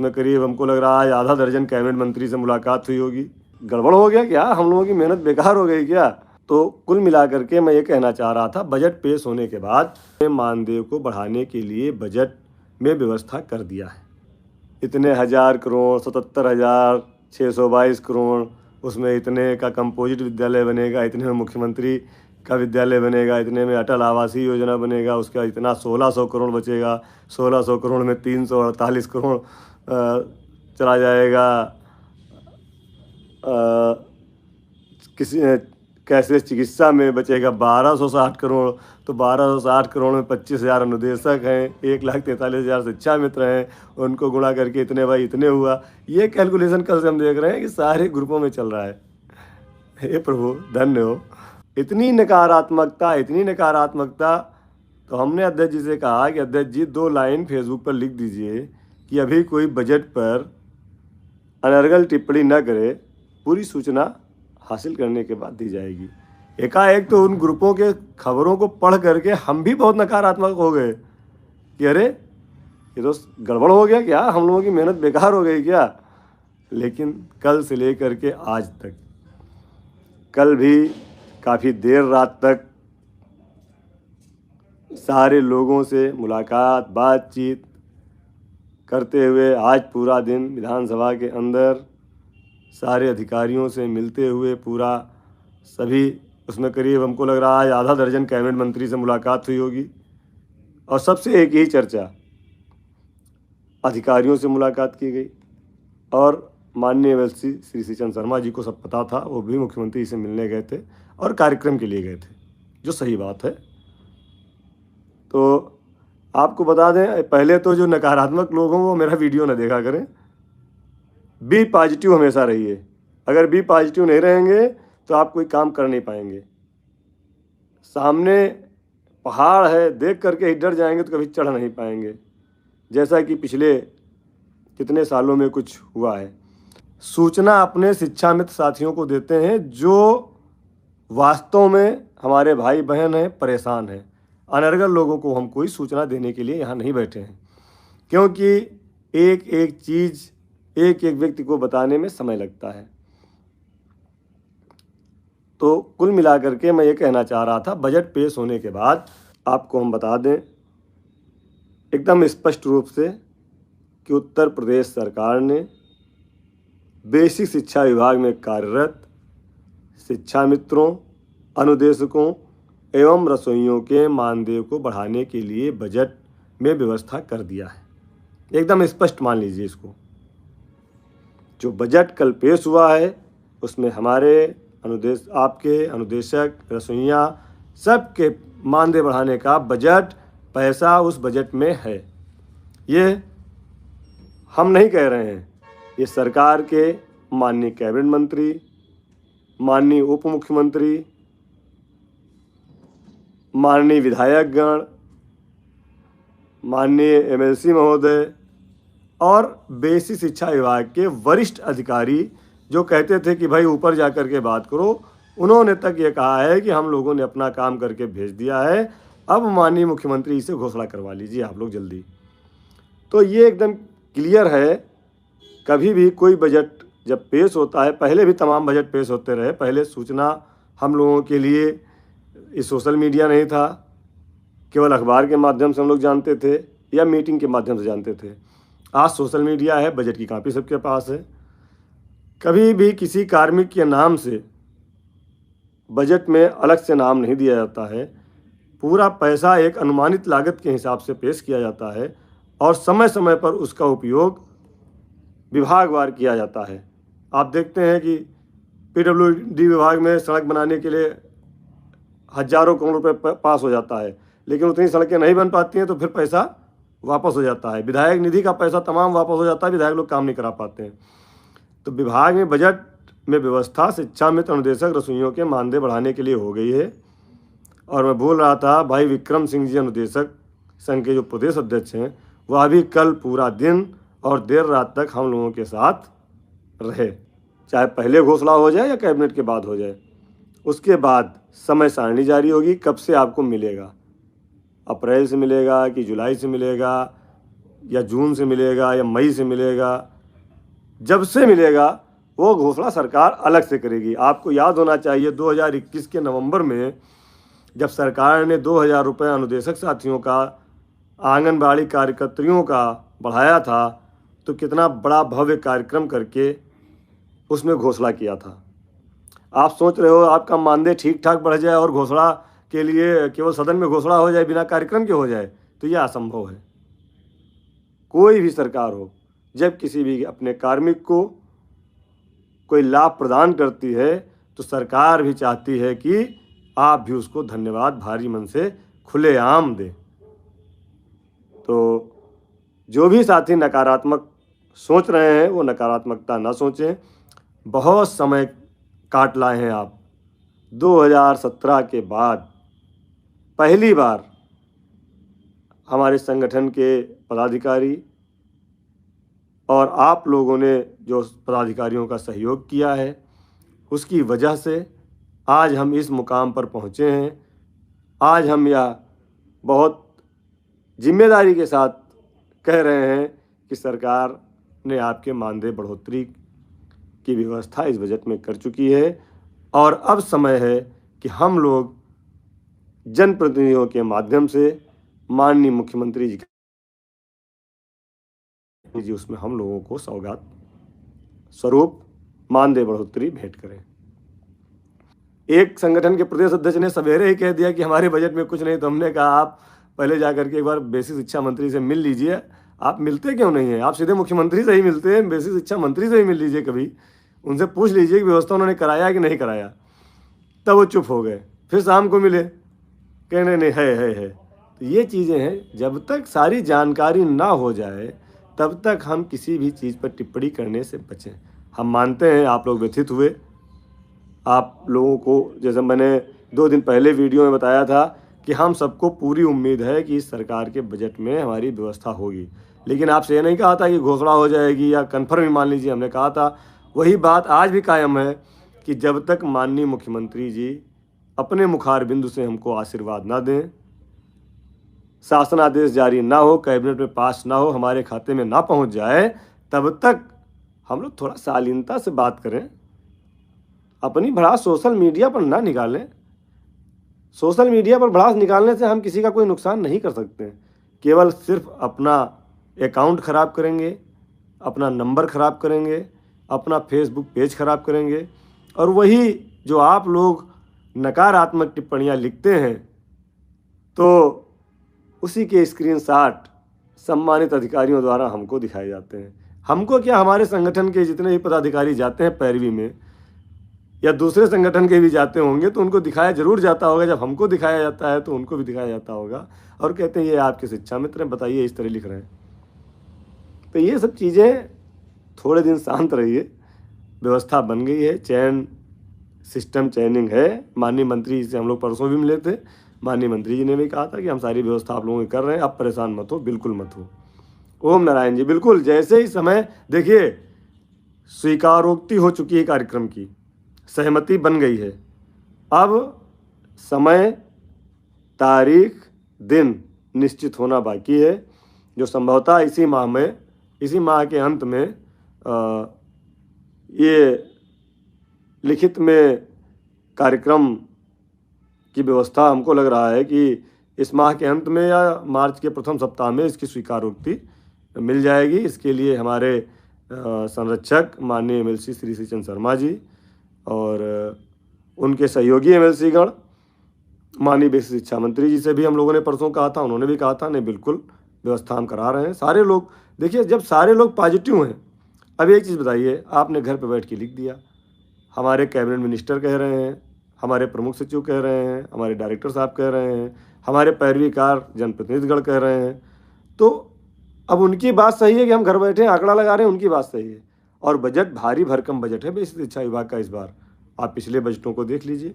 उसमें करीब हमको लग रहा है आधा दर्जन कैबिनेट मंत्री से मुलाकात हुई होगी। गड़बड़ हो गया क्या? हम लोगों की मेहनत बेकार हो गई क्या? तो कुल मिलाकर के मैं ये कहना चाह रहा था, बजट पेश होने के बाद मानदेय को बढ़ाने के लिए बजट में व्यवस्था कर दिया है। इतने हज़ार करोड़, 77,622 करोड़, उसमें इतने का कंपोजिट विद्यालय बनेगा, इतने में मुख्यमंत्री का विद्यालय बनेगा, इतने में अटल आवासीय योजना बनेगा, उसका इतना 1600 करोड़ बचेगा। 1600 करोड़ में 348 करोड़ चला जाएगा किसी कैशलेस चिकित्सा में, बचेगा 1260 करोड़। तो 1260 करोड़ में 25,000 अनुदेशक हैं, 1,43,000 शिक्षा मित्र हैं, उनको गुणा करके इतने भाई इतने हुआ। ये कैलकुलेशन कल से हम देख रहे हैं कि सारे ग्रुपों में चल रहा है। हे प्रभु धन्य हो। इतनी नकारात्मकता। तो हमने अध्यक्ष जी से कहा कि अध्यक्ष जी 2 लाइन फेसबुक पर लिख दीजिए कि अभी कोई बजट पर अनर्गल टिप्पणी न करे, पूरी सूचना हासिल करने के बाद दी जाएगी। एकाएक तो उन ग्रुपों के खबरों को पढ़ करके हम भी बहुत नकारात्मक हो गए कि अरे ये तो गड़बड़ हो गया क्या? हम लोगों की मेहनत बेकार हो गई क्या? लेकिन कल से लेकर के आज तक, कल भी काफ़ी देर रात तक सारे लोगों से मुलाकात बातचीत करते हुए, आज पूरा दिन विधानसभा के अंदर सारे अधिकारियों से मिलते हुए, पूरा सभी, उसमें करीब हमको लग रहा है आधा दर्जन कैबिनेट मंत्री से मुलाकात हुई होगी। और सबसे एक ही चर्चा, अधिकारियों से मुलाकात की गई। और माननीय एमएलसी श्री श्रीचंद शर्मा जी को सब पता था, वो भी मुख्यमंत्री से मिलने गए थे और कार्यक्रम के लिए गए थे, जो सही बात है। तो आपको बता दें, पहले तो जो नकारात्मक लोग हों वो मेरा वीडियो न देखा करें। बी पॉजिटिव हमेशा रहिए। अगर बी पॉजिटिव नहीं रहेंगे तो आप कोई काम कर नहीं पाएंगे। सामने पहाड़ है, देख करके ही डर जाएंगे तो कभी चढ़ नहीं पाएंगे, जैसा कि पिछले कितने सालों में कुछ हुआ है। सूचना अपने शिक्षा मित्र साथियों को देते हैं जो वास्तव में हमारे भाई बहन हैं, परेशान हैं। अनर्गल लोगों को हम कोई सूचना देने के लिए यहाँ नहीं बैठे हैं, क्योंकि एक एक चीज़ एक एक व्यक्ति को बताने में समय लगता है। तो कुल मिलाकर के मैं ये कहना चाह रहा था, बजट पेश होने के बाद आपको हम बता दें एकदम स्पष्ट रूप से कि उत्तर प्रदेश सरकार ने बेसिक शिक्षा विभाग में कार्यरत शिक्षा मित्रों, अनुदेशकों एवं रसोइयों के मानदेय को बढ़ाने के लिए बजट में व्यवस्था कर दिया है। एकदम स्पष्ट मान लीजिए इसको। जो बजट कल पेश हुआ है उसमें हमारे आपके अनुदेशक, रसोइया, सबके मानदेय बढ़ाने का बजट पैसा उस बजट में है। ये हम नहीं कह रहे हैं, ये सरकार के माननीय कैबिनेट मंत्री, माननीय उप मुख्यमंत्री, माननीय विधायकगण, माननीय एमएलसी महोदय और बेसिक शिक्षा विभाग के वरिष्ठ अधिकारी जो कहते थे कि भाई ऊपर जा कर के बात करो, उन्होंने तक ये कहा है कि हम लोगों ने अपना काम करके भेज दिया है, अब माननीय मुख्यमंत्री से घोषणा करवा लीजिए आप लोग जल्दी। तो ये एकदम क्लियर है। कभी भी कोई बजट जब पेश होता है, पहले भी तमाम बजट पेश होते रहे, पहले सूचना हम लोगों के लिए इस सोशल मीडिया नहीं था, केवल अखबार के माध्यम से हम लोग जानते थे या मीटिंग के माध्यम से जानते थे। आज सोशल मीडिया है, बजट की कॉपी सबके पास है। कभी भी किसी कार्मिक के नाम से बजट में अलग से नाम नहीं दिया जाता है। पूरा पैसा एक अनुमानित लागत के हिसाब से पेश किया जाता है और समय समय पर उसका उपयोग विभागवार किया जाता है। आप देखते हैं कि पीडब्ल्यूडी विभाग में सड़क बनाने के लिए हजारों करोड़ रुपए पास हो जाता है, लेकिन उतनी सड़कें नहीं बन पाती हैं तो फिर पैसा वापस हो जाता है। विधायक निधि का पैसा तमाम वापस हो जाता है, विधायक लोग काम नहीं करा पाते हैं। तो विभाग में बजट में व्यवस्था शिक्षा मित्र, अनुदेशक, रसोइयों के मानदेय बढ़ाने के लिए हो गई है। और मैं बोल रहा था भाई विक्रम सिंह जी अनुदेशक संघ के जो प्रदेश अध्यक्ष हैं, वह भी कल पूरा दिन और देर रात तक हम लोगों के साथ रहे, चाहे पहले घोषणा हो जाए या कैबिनेट के बाद हो जाए। उसके बाद समय सारणी जारी होगी, कब से आपको मिलेगा, अप्रैल से मिलेगा कि जुलाई से मिलेगा, या जून से मिलेगा या मई से मिलेगा, जब से मिलेगा वो घोषणा सरकार अलग से करेगी। आपको याद होना चाहिए 2021 के नवंबर में जब सरकार ने 2000 रुपये अनुदेशक साथियों का, आंगनबाड़ी कार्यकर्तियों का बढ़ाया था, तो कितना बड़ा भव्य कार्यक्रम करके उसमें घोषणा किया था। आप सोच रहे हो आपका मानदेय ठीक ठाक बढ़ जाए और घोषणा के लिए केवल सदन में घोषणा हो जाए, बिना कार्यक्रम के हो जाए, तो यह असंभव है। कोई भी सरकार हो, जब किसी भी अपने कार्मिक को कोई लाभ प्रदान करती है तो सरकार भी चाहती है कि आप भी उसको धन्यवाद भारी मन से खुलेआम दें। तो जो भी साथी नकारात्मक सोच रहे हैं वो नकारात्मकता ना सोचें। बहुत समय काट लाए हैं आप। 2017 के बाद पहली बार हमारे संगठन के पदाधिकारी और आप लोगों ने जो पदाधिकारियों का सहयोग किया है, उसकी वजह से आज हम इस मुकाम पर पहुँचे हैं। आज हम यह बहुत जिम्मेदारी के साथ कह रहे हैं कि सरकार ने आपके मानदेय बढ़ोतरी की व्यवस्था इस बजट में कर चुकी है और अब समय है कि हम लोग जनप्रतिनिधियों के माध्यम से माननीय मुख्यमंत्री जी उसमें हम लोगों को सौगात स्वरूप मानदेय बढ़ोतरी भेंट करें। एक संगठन के प्रदेश अध्यक्ष ने सवेरे ही कह दिया कि हमारे बजट में कुछ नहीं, तो हमने कहा आप पहले जा करके एक बार बेसिक शिक्षा मंत्री से मिल लीजिए। आप मिलते क्यों नहीं हैं? आप सीधे मुख्यमंत्री से ही मिलते हैं, बेसिक शिक्षा मंत्री से ही मिल लीजिए, कभी उनसे पूछ लीजिए कि व्यवस्था उन्होंने कराया कि नहीं कराया। तब वो चुप हो गए। फिर शाम को मिले, कहने नहीं है। तो ये चीज़ें हैं, जब तक सारी जानकारी ना हो जाए तब तक हम किसी भी चीज़ पर टिप्पणी करने से बचें। हम मानते हैं आप लोग व्यथित हुए। आप लोगों को जैसे मैंने 2 दिन पहले वीडियो में बताया था कि हम सबको पूरी उम्मीद है कि इस सरकार के बजट में हमारी व्यवस्था होगी, लेकिन आपसे ये नहीं कहा था कि घोषणा हो जाएगी या कन्फर्म ही मान लीजिए। हमने कहा था, वही बात आज भी कायम है कि जब तक माननीय मुख्यमंत्री जी अपने मुखार बिंदु से हमको आशीर्वाद ना दें, शासनादेश जारी ना हो, कैबिनेट में पास ना हो, हमारे खाते में ना पहुंच जाए, तब तक हम लोग थोड़ा शालीनता से बात करें। अपनी भड़ास सोशल मीडिया पर ना निकालें। सोशल मीडिया पर भड़ास निकालने से हम किसी का कोई नुकसान नहीं कर सकते। केवल सिर्फ अपना अकाउंट ख़राब करेंगे, अपना नंबर ख़राब करेंगे, अपना फेसबुक पेज ख़राब करेंगे। और वही जो आप लोग नकारात्मक टिप्पणियां लिखते हैं, तो उसी के स्क्रीनशॉट सम्मानित अधिकारियों द्वारा हमको दिखाए जाते हैं। हमको क्या, हमारे संगठन के जितने भी पदाधिकारी जाते हैं पैरवी में, या दूसरे संगठन के भी जाते होंगे, तो उनको दिखाया जरूर जाता होगा। जब हमको दिखाया जाता है तो उनको भी दिखाया जाता होगा और कहते हैं ये आपके शिक्षा मित्र हैं, बताइए इस तरह लिख रहे हैं। तो ये सब चीज़ें, थोड़े दिन शांत रहिए। व्यवस्था बन गई है, चयन सिस्टम चयनिंग है। माननीय मंत्री से हम लोग परसों भी मिले थे। माननीय मंत्री जी ने भी कहा था कि हम सारी व्यवस्था आप लोगों की कर रहे हैं, आप परेशान मत हो, बिल्कुल मत हो। ओम नारायण जी, बिल्कुल जैसे ही समय, देखिए स्वीकारोक्ति हो चुकी है कार्यक्रम की, सहमति बन गई है। अब समय, तारीख, दिन निश्चित होना बाकी है, जो संभवतः इसी माह के अंत में ये लिखित में कार्यक्रम की व्यवस्था हमको लग रहा है कि इस माह के अंत में या मार्च के प्रथम सप्ताह में इसकी स्वीकारोक्ति मिल जाएगी। इसके लिए हमारे संरक्षक माननीय MLC श्री श्रीचंद शर्मा जी और उनके सहयोगी MLC गण माननीय बेसिक शिक्षा मंत्री जी से भी हम लोगों ने परसों कहा था, उन्होंने भी कहा था नहीं बिल्कुल व्यवस्था हम करा रहे हैं। सारे लोग, देखिए जब सारे लोग पॉजिटिव हैं। अब एक चीज़ बताइए, आपने घर पे बैठ के लिख दिया, हमारे कैबिनेट मिनिस्टर कह रहे हैं, हमारे प्रमुख सचिव कह रहे हैं, हमारे डायरेक्टर साहब कह रहे हैं, हमारे पैरवीकार जनप्रतिनिधिगण कह रहे हैं, तो अब उनकी बात सही है कि हम घर बैठे आंकड़ा लगा रहे हैं, उनकी बात सही है। और बजट भारी भरकम बजट है बेसिक शिक्षा विभाग का इस बार। आप पिछले बजटों को देख लीजिए।